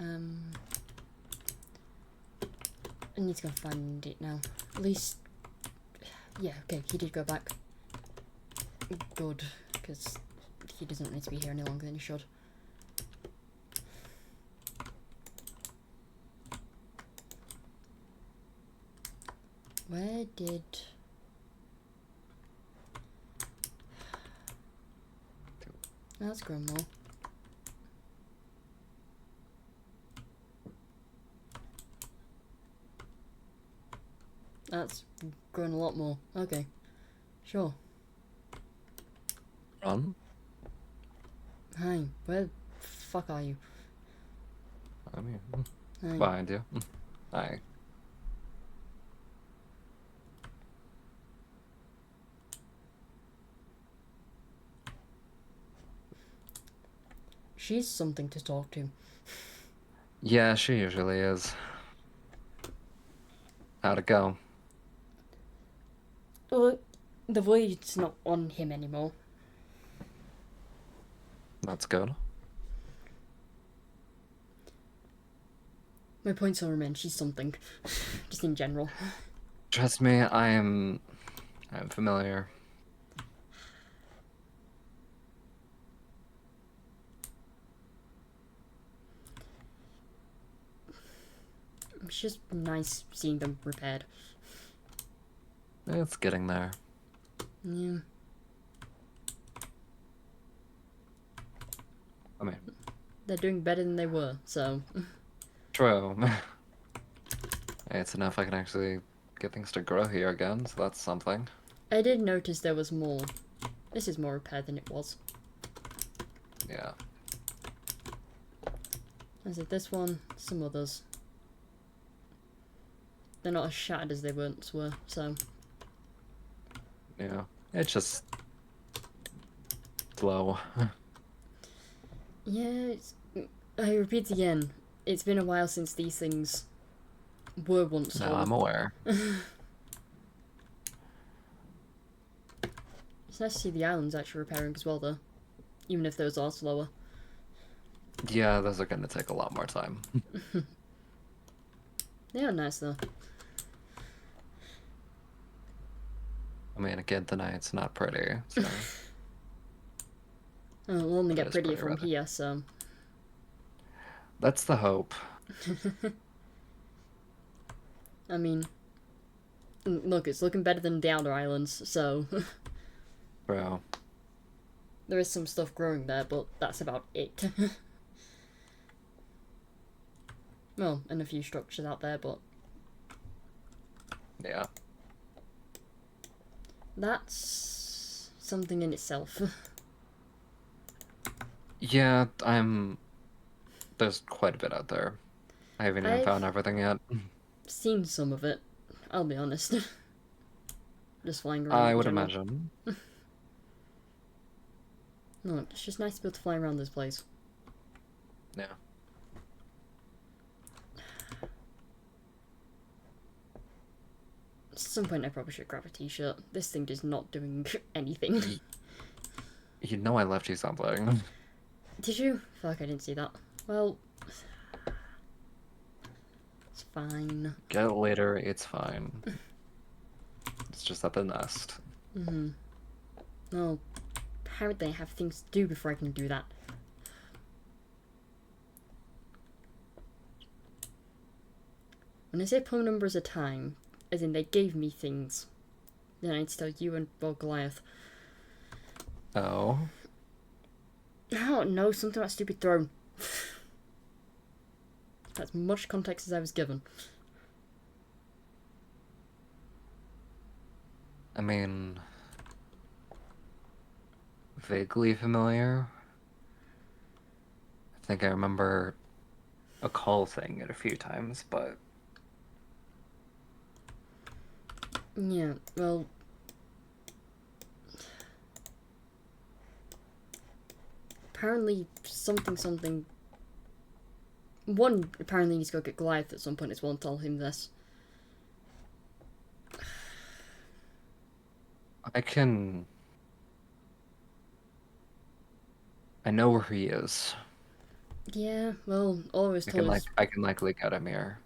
I need to go find it now. At least, yeah, okay, he did go back. Good, because he doesn't need to be here any longer than he should. Where did... Oh, that's grown more. That's grown a lot more. Okay. Sure. Run? Hi, where the fuck are you? I mean, Hi. behind you. Hi. She's something to talk to. Yeah, she usually is. How'd it go? Well, the void's not on him anymore. That's good. My point still remains, she's something. Just in general. Trust me, I'm familiar. It's just nice seeing them repaired. It's getting there. Yeah. I mean, They're doing better than they were, so... true. It's enough I can actually get things to grow here again, so that's something. I did notice there was more. This is more repaired than it was. Yeah. Is it this one? Some others. They're not as shattered as they once were, so... Yeah. It's just slow. Yeah, I repeat again. It's been a while since these things were once No, whole. I'm aware. It's nice to see the islands actually repairing as well, though. Even if those are slower. Yeah, those are gonna take a lot more time. They are nice, though. I mean, again, the night's not pretty, so... Oh, we'll only That get is prettier pretty from rather. here, so... That's the hope. I mean... Look, it's looking better than the outer islands, so... Bro. There is some stuff growing there, but that's about it. Well, and a few structures out there, but... Yeah. That's... something in itself. Yeah, there's quite a bit out there. I haven't even I've found everything yet. seen some of it, I'll be honest. Just flying around I in would general. imagine. No, it's just nice to be able to fly around this place. Yeah. At some point I probably should grab a t-shirt. This thing is not doing anything. You know I left you something. Did you? Fuck, I didn't see that. Well... It's fine. Get it later, it's fine. It's just at the nest. Well, apparently I have things to do before I can do that. When I say poem numbers of time, as in they gave me things, then I need to tell you and Goliath. Oh? I don't know, something about stupid throne. That's much context as I was given. I mean... vaguely familiar. I think I remember a call saying it a few times, but... Yeah, well... Apparently something... One apparently needs to go get Goliath at some point as well and tell him this. I know where he is. Yeah, well, all I was told is... I can likely get a mirror.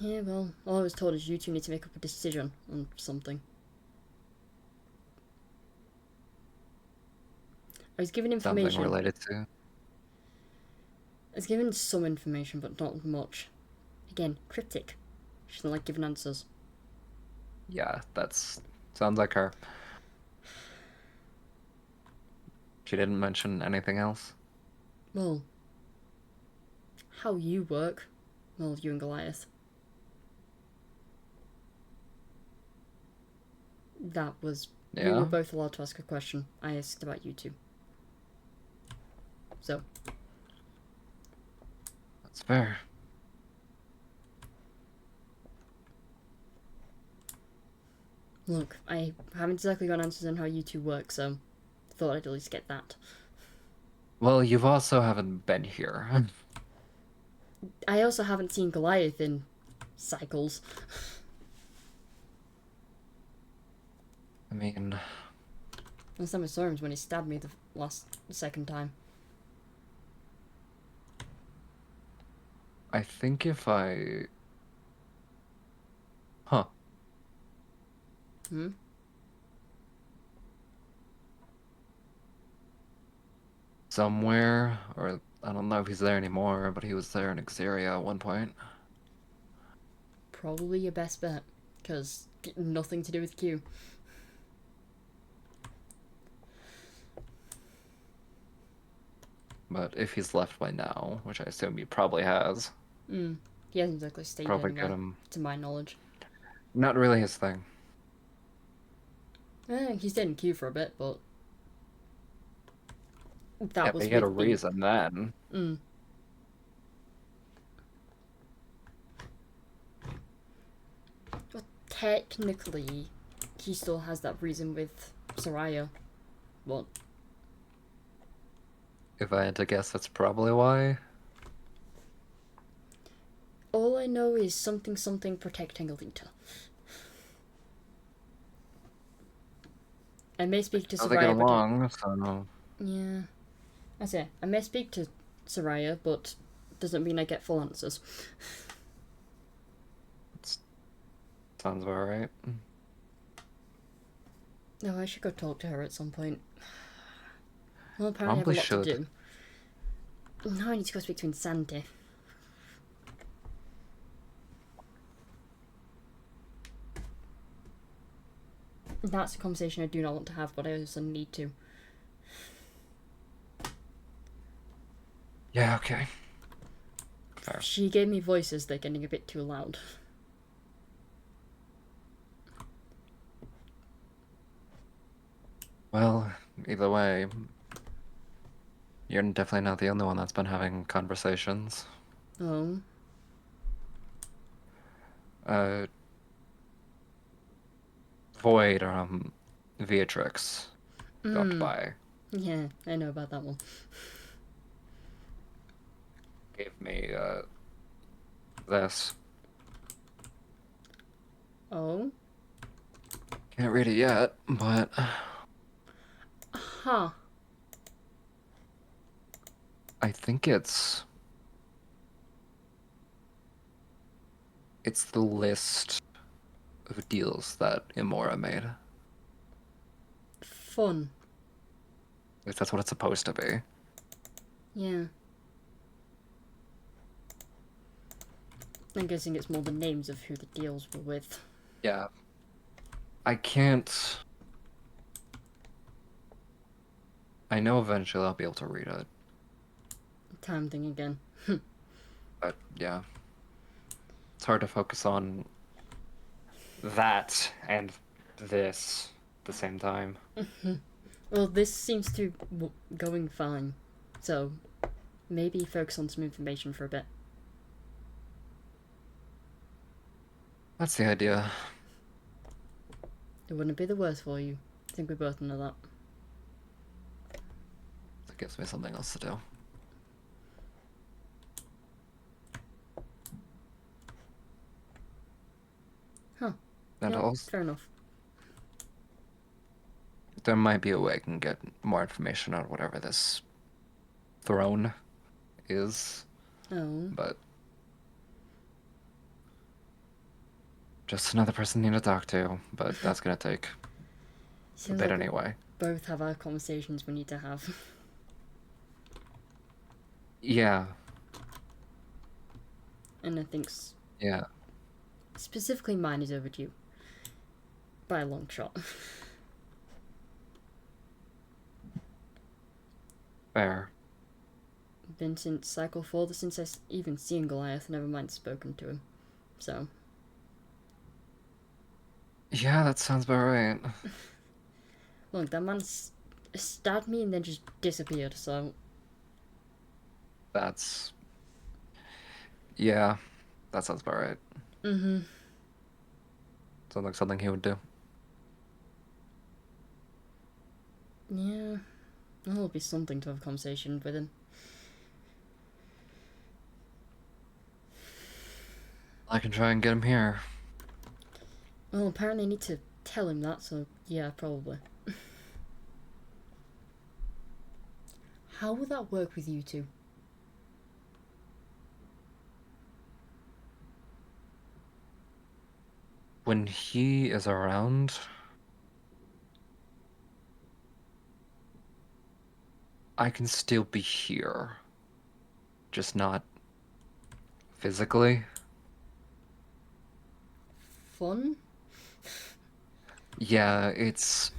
Yeah, well, all I was told is you two need to make up a decision on something. I was given Something information. related to. I was given some information, but not much. Again, cryptic. She doesn't like giving answers. Yeah, sounds like her. She didn't mention anything else. Well, how you work. Well, you and Goliath. That was... We were Yeah, both allowed to ask a question. I asked about you two. So, that's fair. look, I haven't exactly got answers on how you two work, so thought I'd at least get that. Well, you've also haven't been here. I also haven't seen Goliath in cycles. I mean, Last time I saw him was when he stabbed me the second time. I think if I... Huh. Hmm? Somewhere, or I don't know if he's there anymore, but he was there in Xeria at one point. Probably your best bet, because nothing to do with Q. But if he's left by now, which I assume he probably has, He hasn't exactly stayed probably get anywhere, him. to my knowledge. Not really his thing. He stayed in Q for a bit, but Yeah, that but was he had a with the... reason then. Well, technically, he still has that reason with Soraya. What? If I had to guess, that's probably why. All I know is something something protecting Alita. I may speak to How they get Soraya, but along, so yeah, that's it. I may speak to Soraya, but doesn't mean I get full answers. sounds about right. No, I should go talk to her at some point. Well, apparently I have a Probably lot to should. do. Now I need to go speak to Insanity. That's a conversation I do not want to have, but I also need to. Yeah, okay. Fair. She gave me voices, they're getting a bit too loud. Well, either way, you're definitely not the only one that's been having conversations. Oh. Uh, Void, Beatrix dropped by, Yeah, I know about that one. gave me, this. Oh? Can't read it yet, but Huh. I think it's the list of deals that Imora made. Fun. At least that's what it's supposed to be. Yeah. I'm guessing it's more the names of who the deals were with. Yeah. I can't... I know eventually I'll be able to read it. Time thing again. But, yeah. It's hard to focus on that and this at the same time. Well, this seems to be going fine. So, maybe focus on some information for a bit. That's the idea. It wouldn't be the worst for you. I think we both know that. It gives me something else to do. Huh. And Yeah, also, fair enough. there might be a way I can get more information on whatever this throne is, Oh. but just another person you need to talk to, but that's gonna take a Seems bit like we anyway. both have our conversations we need to have. Yeah, And I think yeah, specifically mine is overdue. By a long shot. fair. Been since cycle 4, since I even seen Goliath, never mind spoken to him. So. Yeah, that sounds about right. Look, that man stabbed me and then just disappeared, so. That's, yeah, that sounds about right. Mm-hmm. Sounds like something he would do. Yeah. That'll be something to have a conversation with him. I can try and get him here. Well, apparently I need to tell him that, so yeah, probably. How would that work with you two? When he is around, I can still be here, just not physically. Fun? Yeah, it's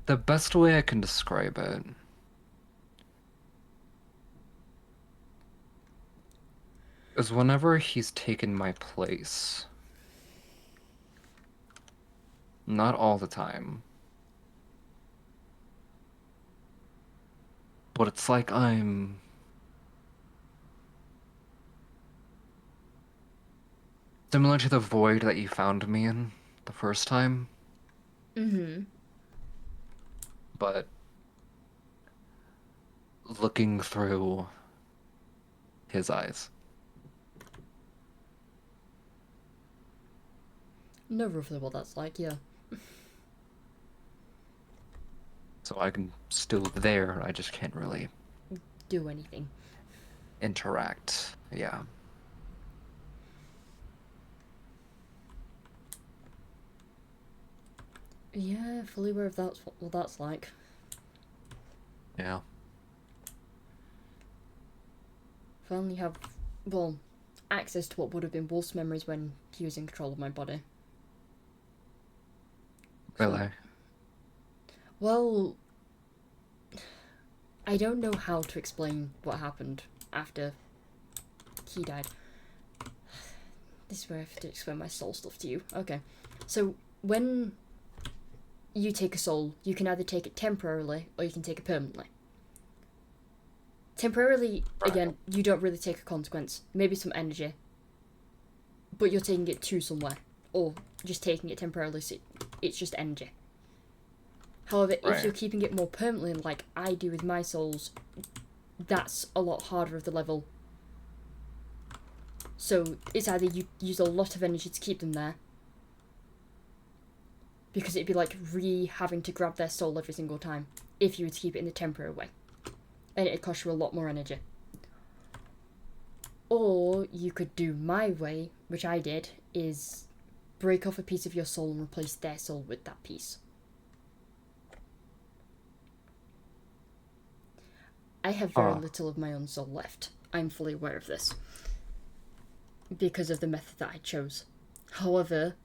the best way I can describe it is whenever he's taken my place. Not all the time, but it's like I'm similar to the void that you found me in the first time, Mm-hmm. but looking through his eyes. Know roughly what that's like, yeah. So I'm still there, I just can't really Do anything. interact. Yeah. Yeah, fully aware of that's what that's like. Yeah. Finally have, well, access to what would have been Wolf's memories when he was in control of my body. So, Really? well, I don't know how to explain what happened after he died. This is where I have to explain my soul stuff to you. Okay. So, when you take a soul, you can either take it temporarily or you can take it permanently. Temporarily, Right. again, you don't really take a consequence. Maybe some energy. But you're taking it to somewhere. Or just taking it temporarily, so it's just energy. However, if Right. you're keeping it more permanently, like I do with my souls, that's a lot harder of the level. So it's either you use a lot of energy to keep them there, because it'd be like having to grab their soul every single time if you were to keep it in the temporary way, and it'd cost you a lot more energy. Or you could do my way, which I did, is break off a piece of your soul and replace their soul with that piece. I have very little of my own soul left. I'm fully aware of this, because of the method that I chose. However,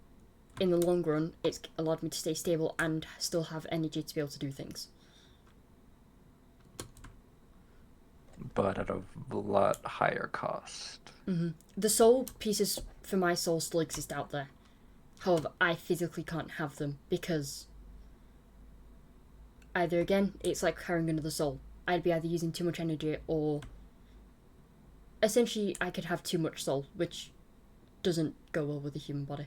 in the long run, it's allowed me to stay stable and still have energy to be able to do things. But at a lot higher cost. Mm-hmm. The soul pieces for my soul still exist out there. However, I physically can't have them because either, again, it's like carrying another soul. I'd be either using too much energy or essentially I could have too much soul, which doesn't go well with the human body.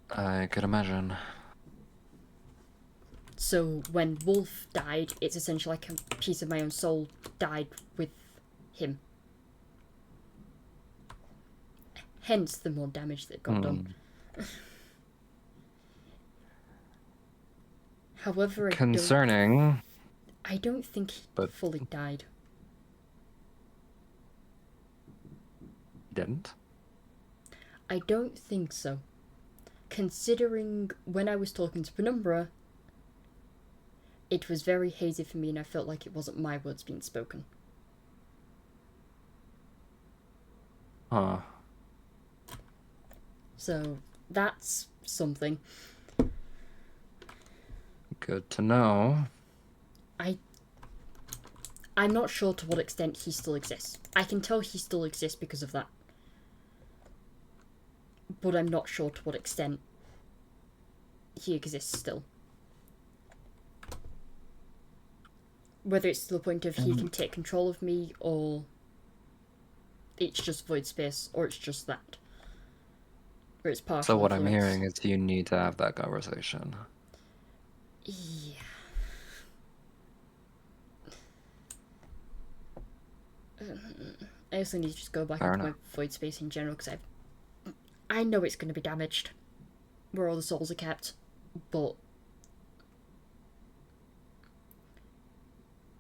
I could imagine. So when Wolf died, it's essentially like a piece of my own soul died with him. Hence the more damage that got done. However, Concerning, I don't think he but fully died. didn't. I don't think so. Considering when I was talking to Penumbra, it was very hazy for me and I felt like it wasn't my words being spoken. Huh. So, that's something. Good to know. I'm not sure to what extent he still exists. I can tell he still exists because of that. But I'm not sure to what extent he exists still. Whether it's to the point of he can take control of me, or it's just void space, or it's just that. Or it's partial So what I'm influence. hearing is you need to have that conversation. Yeah. I also need to just go back Fair into enough. my void space in general, because I know it's going to be damaged where all the souls are kept, but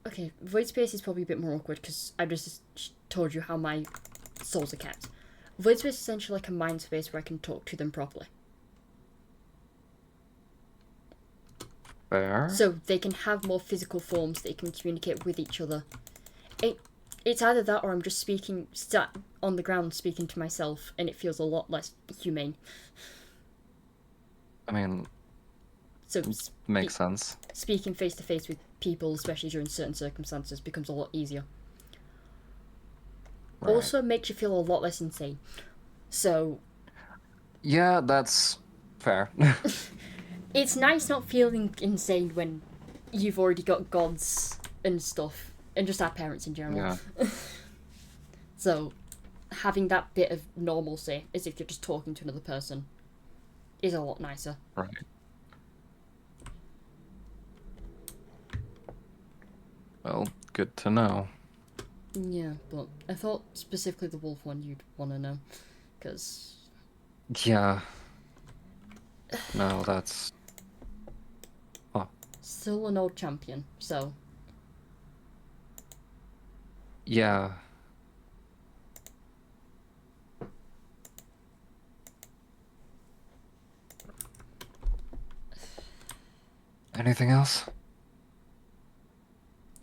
okay, void space is probably a bit more awkward because I just told you how my souls are kept. Void space is essentially like a mind space where I can talk to them properly. Fair. So they can have more physical forms, they can communicate with each other. It's either that or I'm just sat on the ground speaking to myself, and it feels a lot less humane. I mean, So makes sense. speaking face to face with people, especially during certain circumstances, becomes a lot easier. Right. Also makes you feel a lot less insane. So Yeah, that's fair. it's nice not feeling insane when you've already got gods and stuff, and just our parents in general. Yeah. So having that bit of normalcy, as if you're just talking to another person, is a lot nicer. Right. Well, good to know. Yeah, but I thought specifically the wolf one you'd want to know, because Yeah. No, that's... Oh. still an old champion, so Yeah. Anything else?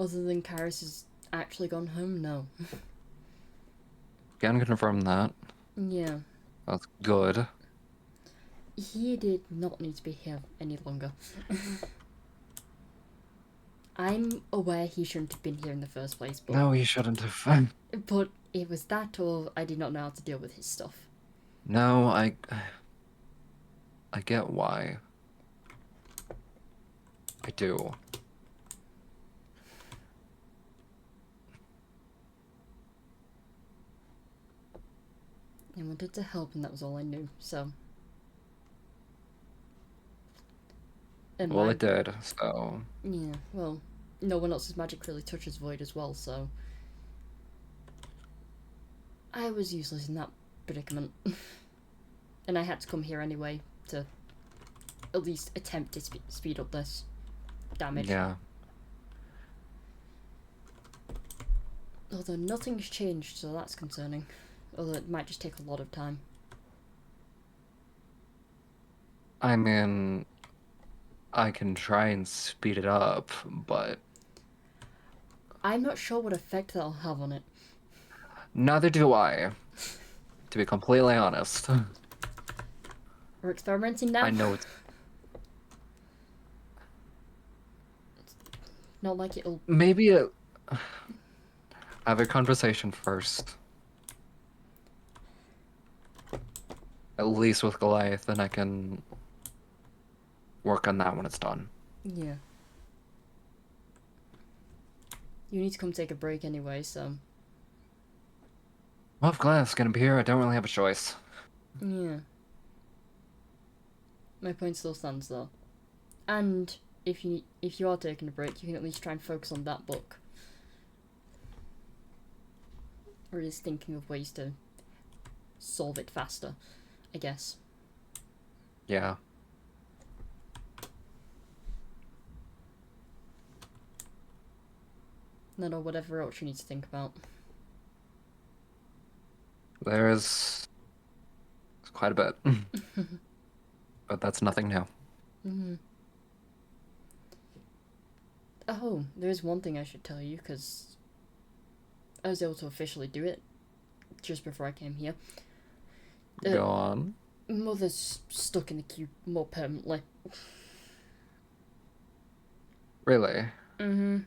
other than Kairos has actually gone home, no. Can confirm that. Yeah. That's good. He did not need to be here any longer. I'm aware he shouldn't have been here in the first place, but No, he shouldn't have. but it was that, or I did not know how to deal with his stuff. No, I get why. I do. I wanted to help, and that was all I knew. So, and Well, it did, so... yeah, well, no one else's magic really touches void as well, so I was useless in that predicament. And I had to come here anyway to at least attempt to speed up this damage. Yeah. Although nothing's changed, so that's concerning. Although it might just take a lot of time. I mean, I can try and speed it up, but... I'm not sure what effect that'll have on it. Neither do I, to be completely honest. We're experimenting now. I know it's... Not like it'll... Maybe have a conversation first. At least with Goliath, then I can work on that when it's done. Yeah. You need to come take a break anyway, so... Well, if Goliath's gonna be here, I don't really have a choice. Yeah. My point still stands though. And if you are taking a break, you can at least try and focus on that book. Or just thinking of ways to solve it faster, I guess. Yeah. or whatever else you need to think about. There's quite a bit, but that's nothing new. Mm-hmm. Oh, there is one thing I should tell you, because I was able to officially do it just before I came here. Go on. Mother's stuck in the queue more permanently. Really? Mm-hmm.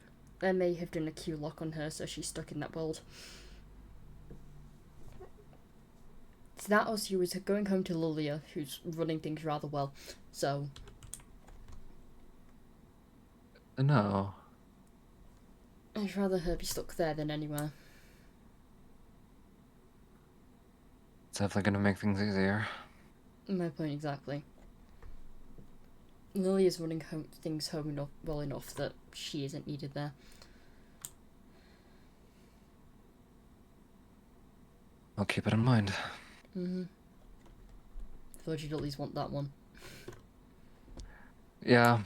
I may have done a queue lock on her, so she's stuck in that world. It's that or she was going home to Lilia, who's running things rather well, so... No. I'd rather her be stuck there than anywhere. It's definitely gonna make things easier. My point exactly. Lilia's running things home well enough that she isn't needed there. I'll keep it in mind. Mm-hmm. Thought you'd at least want that one. Yeah.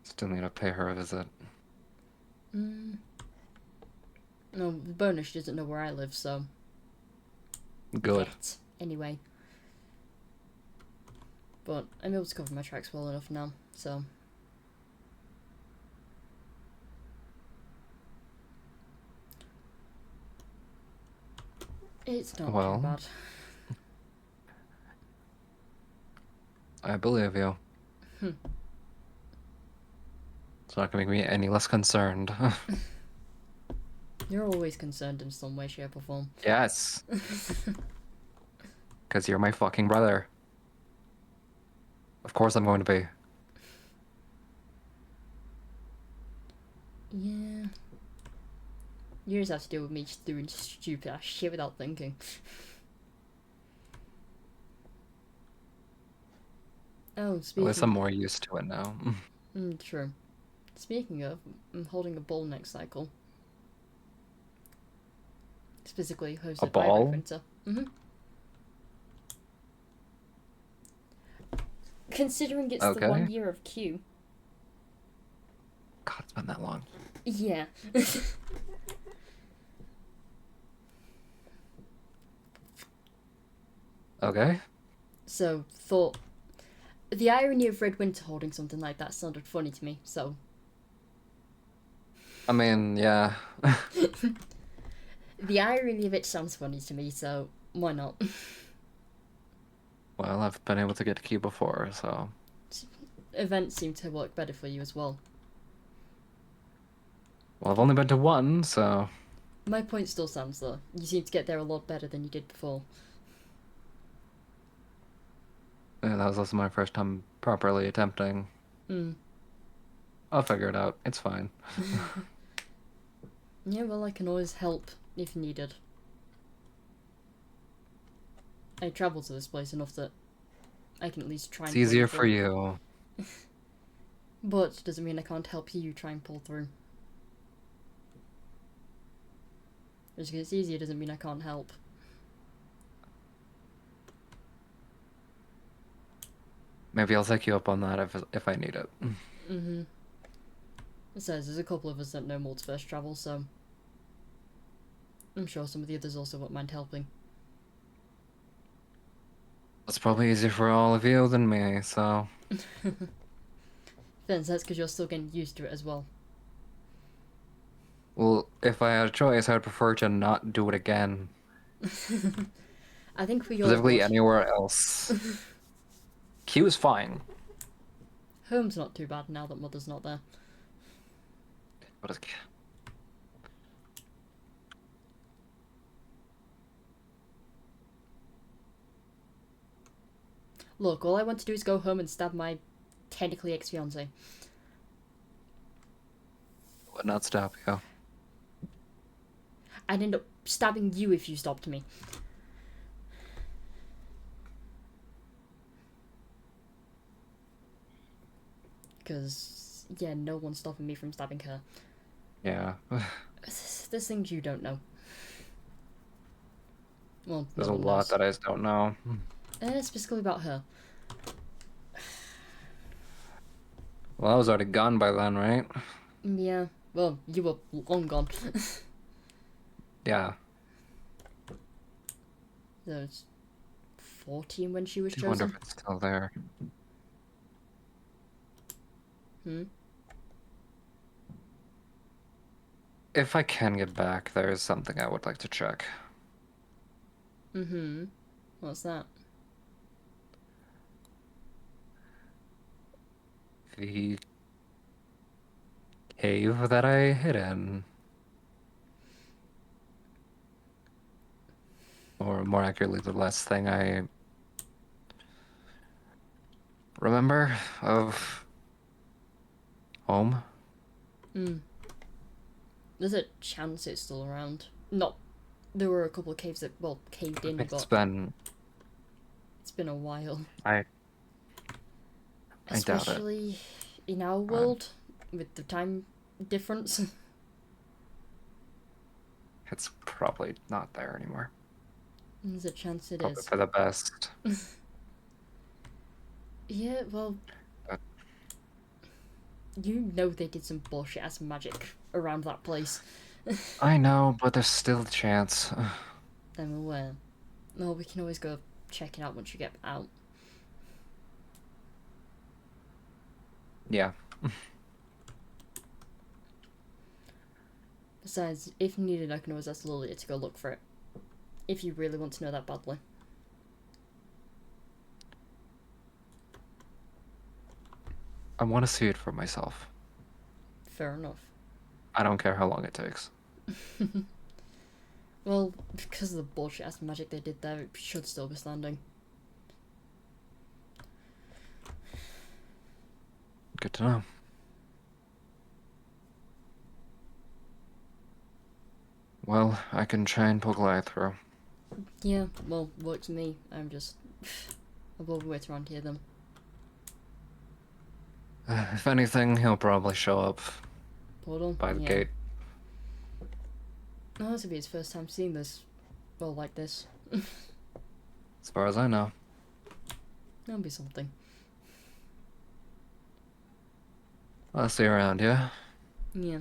Still need to pay her a visit. No, the bonus, she doesn't know where I live, so... Good. Yet. Anyway. But I'm able to cover my tracks well enough now, so... It's not too bad. I believe you. It's not gonna make me any less concerned. You're always concerned in some way, shape, or form. Yes. Because you're my fucking brother. Of course I'm going to be. Yeah. You just have to deal with me just doing stupid ass shit without thinking. Oh, At least I'm more used to it now. True. Speaking of, I'm holding a ball next cycle. Specifically hosted by Red Winter. Considering it's the 1 year of Q. God, it's been that long. Yeah. Okay. So, thought... The irony of Red Winter holding something like that sounded funny to me, so... I mean, yeah. The irony of it sounds funny to me, so why not? Well, I've been able to get to Q before, so... Events seem to work better for you as well. Well, I've only been to one, so... My point still stands though. You seem to get there a lot better than you did before. Yeah, that was also my first time properly attempting. I'll figure it out. It's fine. Yeah, well, I can always help if needed. I travel to this place enough that I can at least try and It's easier for you. But doesn't mean I can't help you try and pull through. Just because it's easier doesn't mean I can't help. Maybe I'll take you up on that if I need it. It says there's a couple of us that know multiverse travel, so I'm sure some of the others also won't mind helping. It's probably easier for all of you than me, so... Then that's because you're still getting used to it as well. Well, if I had a choice, I would prefer to not do it again. I think we all Specifically anywhere else. Q is fine. Home's not too bad now that Mother's not there. What is Q? Look, all I want to do is go home and stab my technically ex-fiancé. Would not stop you. I'd end up stabbing you if you stopped me. Because, yeah, no one's stopping me from stabbing her. Yeah. There's things you don't know. Well, there's a lot that I just don't know. Specifically about her. Well, I was already gone by then, right? Yeah. Well, you were long gone. Yeah. So it's 14 when she was I wonder chosen. if it's still there. Hmm? If I can get back, there is something I would like to check. Mm-hmm. What's that? The cave that I hid in. Or more accurately, the last thing I remember of home. Hmm. There's a chance it's still around. Not. There were a couple of caves that, well, caved in, It's but been... it's been a while. I doubt it. Especially in our Um, world, with the time difference. it's probably not there anymore. There's a chance it Probably is. for the best. Yeah, well, But you know they did some bullshit ass magic around that place. I know, but there's still a chance. I'm aware. No, we can always go check it out once you get out. Yeah. Besides, if needed, I can always ask Lilia to go look for it. If you really want to know that badly. I want to see it for myself. Fair enough. I don't care how long it takes. Well, because of the bullshit ass magic they did there, it should still be standing. Good to know. Well, I can try and poke a light through. Yeah, well, works for me. I'm just. I will wait around here then. If anything, he'll probably show up Portal? by the Yeah. gate. No, this will be his first time seeing this. Well, like this. As far as I know. That'll be something. I'll see you around, yeah? Yeah.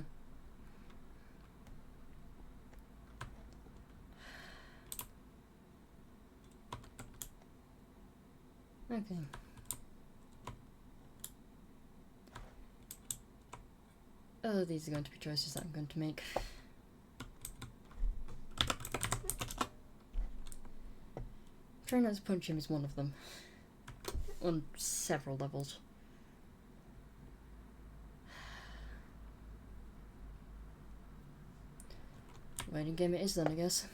Okay. Oh, these are going to be choices that I'm going to make. Trying not to punch him is one of them. On several levels. Waiting game it is then, I guess.